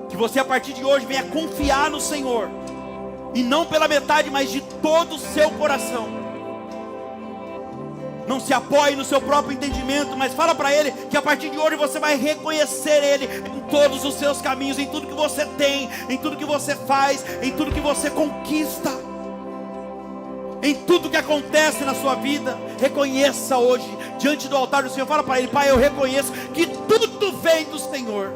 Que você a partir de hoje venha confiar no Senhor. E não pela metade, mas de todo o seu coração. Não se apoie no seu próprio entendimento, mas fala para Ele que a partir de hoje você vai reconhecer Ele em todos os seus caminhos, em tudo que você tem, em tudo que você faz, em tudo que você conquista, em tudo que acontece na sua vida. Reconheça hoje, diante do altar do Senhor, fala para Ele: Pai, eu reconheço que tudo vem do Senhor.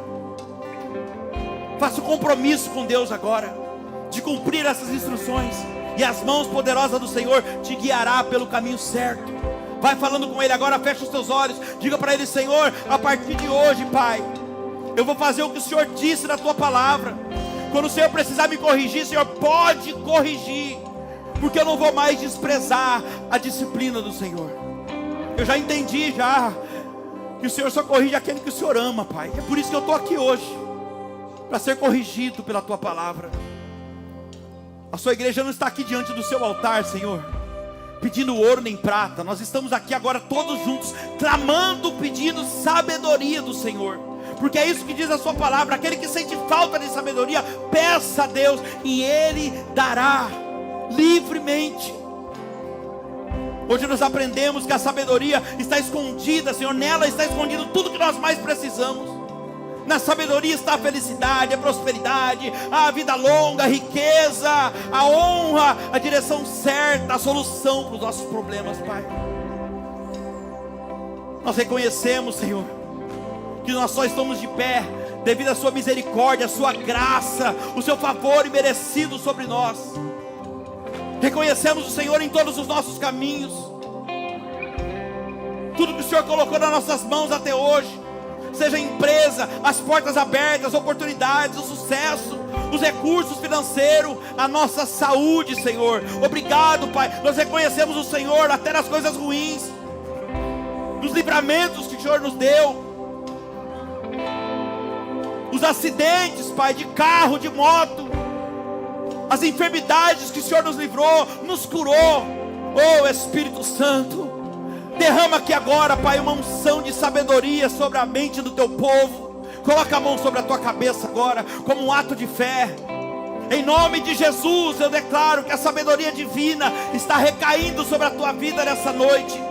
Faça um compromisso com Deus agora, de cumprir essas instruções, e as mãos poderosas do Senhor te guiará pelo caminho certo. Vai falando com Ele agora, fecha os teus olhos, diga para Ele: Senhor, a partir de hoje, Pai, eu vou fazer o que o Senhor disse na Tua palavra. Quando o Senhor precisar me corrigir, Senhor, pode corrigir, porque eu não vou mais desprezar a disciplina do Senhor. Eu já entendi que o Senhor só corrige aquele que o Senhor ama, Pai. É por isso que eu estou aqui hoje, para ser corrigido pela Tua palavra. A sua igreja não está aqui diante do seu altar, Senhor, pedindo ouro nem prata. Nós estamos aqui agora todos juntos, clamando, pedindo sabedoria do Senhor, porque é isso que diz a sua palavra: aquele que sente falta de sabedoria, peça a Deus e Ele dará livremente. Hoje nós aprendemos que a sabedoria está escondida, Senhor. Nela está escondido tudo que nós mais precisamos. Na sabedoria está a felicidade, a prosperidade, a vida longa, a riqueza, a honra, a direção certa, a solução para os nossos problemas, Pai. Nós reconhecemos, Senhor, que nós só estamos de pé devido à sua misericórdia, a sua graça, o seu favor imerecido sobre nós. Reconhecemos o Senhor em todos os nossos caminhos. Tudo que o Senhor colocou nas nossas mãos até hoje, seja a empresa, as portas abertas, as oportunidades, o sucesso, os recursos financeiros, a nossa saúde, Senhor. Obrigado, Pai. Nós reconhecemos o Senhor até nas coisas ruins, nos livramentos que o Senhor nos deu, os acidentes, Pai, de carro, de moto, as enfermidades que o Senhor nos livrou, nos curou. Oh, Espírito Santo, derrama aqui agora, Pai, uma unção de sabedoria sobre a mente do Teu povo. Coloca a mão sobre a tua cabeça agora, como um ato de fé. Em nome de Jesus, eu declaro que a sabedoria divina está recaindo sobre a tua vida nessa noite.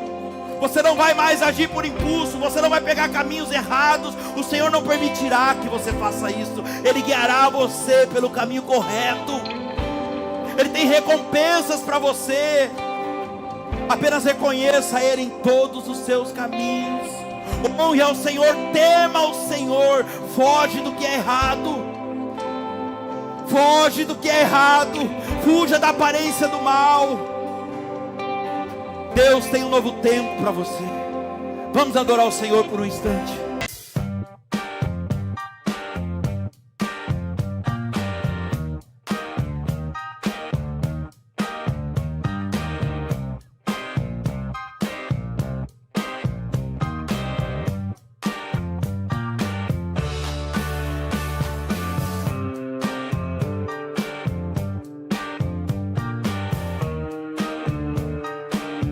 Você não vai mais agir por impulso, você não vai pegar caminhos errados. O Senhor não permitirá que você faça isso. Ele guiará você pelo caminho correto. Ele tem recompensas para você. Apenas reconheça Ele em todos os seus caminhos. Honre ao Senhor, tema ao Senhor. Foge do que é errado. Foge do que é errado. Fuja da aparência do mal. Deus tem um novo tempo para você. Vamos adorar o Senhor por um instante.